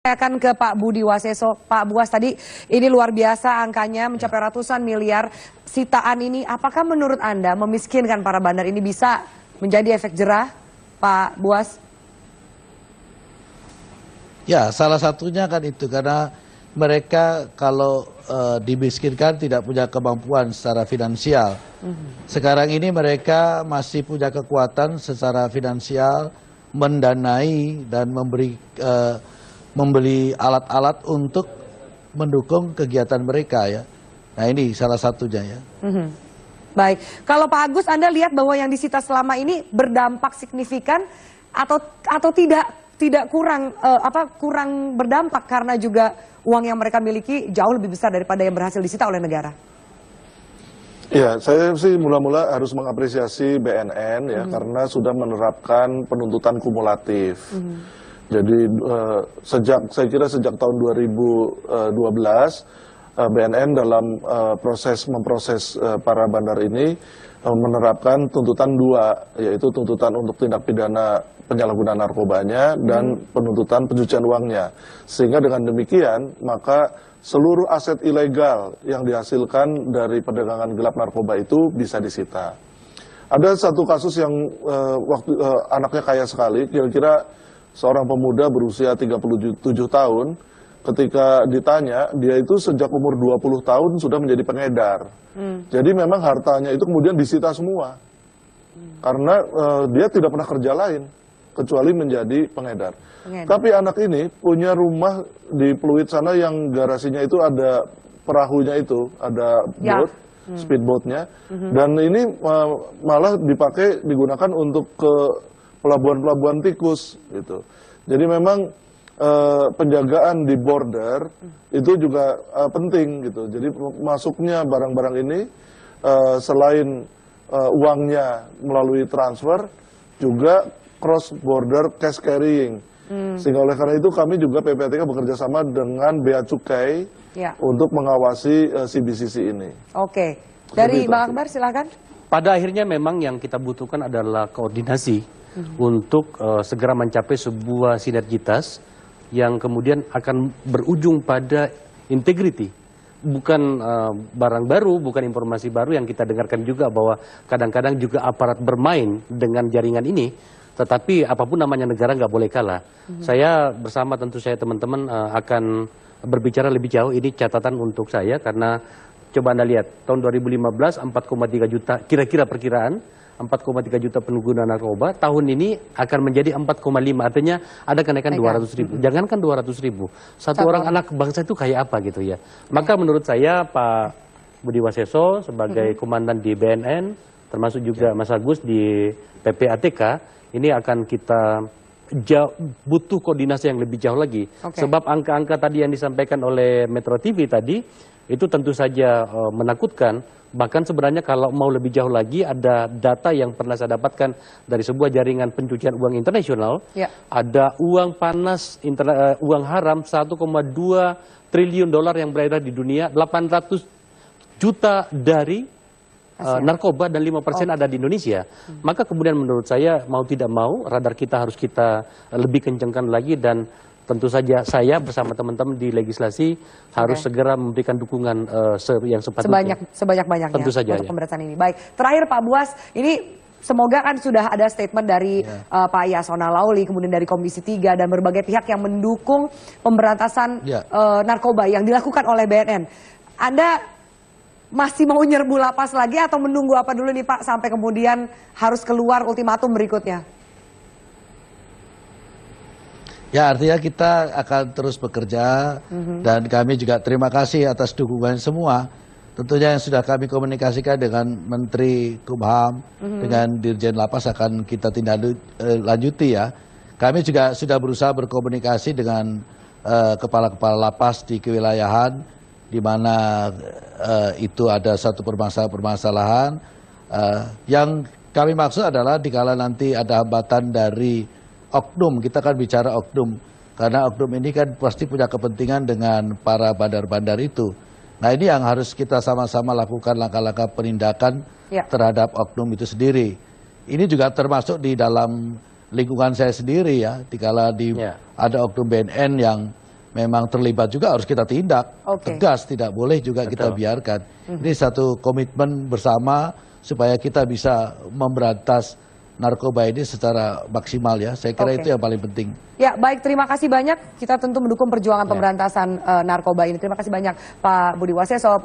Saya akan ke Pak Budi Waseso. Pak Buas, tadi ini luar biasa angkanya mencapai ratusan miliar sitaan ini. Apakah menurut Anda memiskinkan para bandar ini bisa menjadi efek jerah, Pak Buas? Ya, salah satunya kan itu karena mereka kalau dimiskinkan tidak punya kemampuan secara finansial. Sekarang ini mereka masih punya kekuatan secara finansial mendanai dan membeli alat-alat untuk mendukung kegiatan mereka ya. Nah ini salah satunya ya. Baik, kalau Pak Agus, Anda lihat bahwa yang disita selama ini berdampak signifikan atau tidak kurang berdampak karena juga uang yang mereka miliki jauh lebih besar daripada yang berhasil disita oleh negara? Ya, saya sih mula-mula harus mengapresiasi BNN ya karena sudah menerapkan penuntutan kumulatif. Jadi saya kira sejak tahun 2012 BNN dalam memproses para bandar ini menerapkan tuntutan dua, yaitu tuntutan untuk tindak pidana penyalahgunaan narkobanya dan penuntutan pencucian uangnya. Sehingga dengan demikian maka seluruh aset ilegal yang dihasilkan dari perdagangan gelap narkoba itu bisa disita. Ada satu kasus yang anaknya kaya sekali, kira-kira seorang pemuda berusia 37 tahun, ketika ditanya, dia itu sejak umur 20 tahun sudah menjadi pengedar. Jadi memang hartanya itu kemudian disita semua. Karena dia tidak pernah kerja lain, kecuali menjadi pengedar. Tapi anak ini punya rumah di Pluit sana yang garasinya itu ada perahunya itu, ada boat, speedboatnya. Dan ini malah digunakan untuk ke pelabuhan-pelabuhan tikus gitu. Jadi memang penjagaan di border itu juga penting gitu. Jadi masuknya barang-barang ini selain uangnya melalui transfer juga cross border cash carrying. Sehingga oleh karena itu kami juga PPATK bekerja sama dengan Bea Cukai untuk mengawasi CBCC ini. Oke. Dari Bang Akbar silakan. Pada akhirnya memang yang kita butuhkan adalah koordinasi untuk segera mencapai sebuah sinergitas yang kemudian akan berujung pada integrity. Bukan barang baru, bukan informasi baru yang kita dengarkan juga bahwa kadang-kadang juga aparat bermain dengan jaringan ini, tetapi apapun namanya negara nggak boleh kalah. Saya bersama tentu saya teman-teman akan berbicara lebih jauh, ini catatan untuk saya karena coba Anda lihat, tahun 2015 4,3 juta, kira-kira perkiraan, 4,3 juta pengguna narkoba, tahun ini akan menjadi 4,5, artinya ada kenaikan 200.000. Jangankan 200.000, satu orang anak bangsa itu kayak apa gitu ya. Maka menurut saya Pak Budi Waseso sebagai komandan di BNN, termasuk juga Mas Agus di PPATK, ini akan kita butuh koordinasi yang lebih jauh lagi. Sebab angka-angka tadi yang disampaikan oleh Metro TV tadi, itu tentu saja menakutkan. Bahkan sebenarnya kalau mau lebih jauh lagi, ada data yang pernah saya dapatkan dari sebuah jaringan pencucian uang internasional. Ada uang panas, uang haram 1,2 triliun dolar yang beredar di dunia, 800 juta dari narkoba dan 5% ada di Indonesia. Maka kemudian menurut saya mau tidak mau radar kita harus kita lebih kencangkan lagi, dan tentu saja saya bersama teman-teman di legislasi harus segera memberikan dukungan yang sepatutnya. Sebanyak-banyaknya tentu saja, untuk pemberantasan ini. Baik, terakhir Pak Buas, ini semoga kan sudah ada statement dari Pak Yasona Lauli, kemudian dari Komisi 3 dan berbagai pihak yang mendukung pemberantasan narkoba yang dilakukan oleh BNN. Anda masih mau nyerbu lapas lagi atau menunggu apa dulu nih Pak sampai kemudian harus keluar ultimatum berikutnya? Ya, artinya kita akan terus bekerja dan kami juga terima kasih atas dukungan semua. Tentunya yang sudah kami komunikasikan dengan Menteri Kumham, dengan Dirjen Lapas akan kita tindak lanjuti ya. Kami juga sudah berusaha berkomunikasi dengan kepala-kepala lapas di kewilayahan, di mana itu ada satu permasalahan. Yang kami maksud adalah dikala nanti ada hambatan dari oknum, kita kan bicara oknum, karena oknum ini kan pasti punya kepentingan dengan para bandar-bandar itu. Nah ini yang harus kita sama-sama lakukan langkah-langkah penindakan terhadap oknum itu sendiri. Ini juga termasuk di dalam lingkungan saya sendiri ya, dikala ada oknum BNN yang memang terlibat juga harus kita tindak tegas, tidak boleh juga kita Betul. biarkan. Ini satu komitmen bersama supaya kita bisa memberantas narkoba ini secara maksimal ya. Saya kira itu yang paling penting. Ya, baik, terima kasih banyak. Kita tentu mendukung perjuangan pemberantasan narkoba ini. Terima kasih banyak Pak Budi Waseso.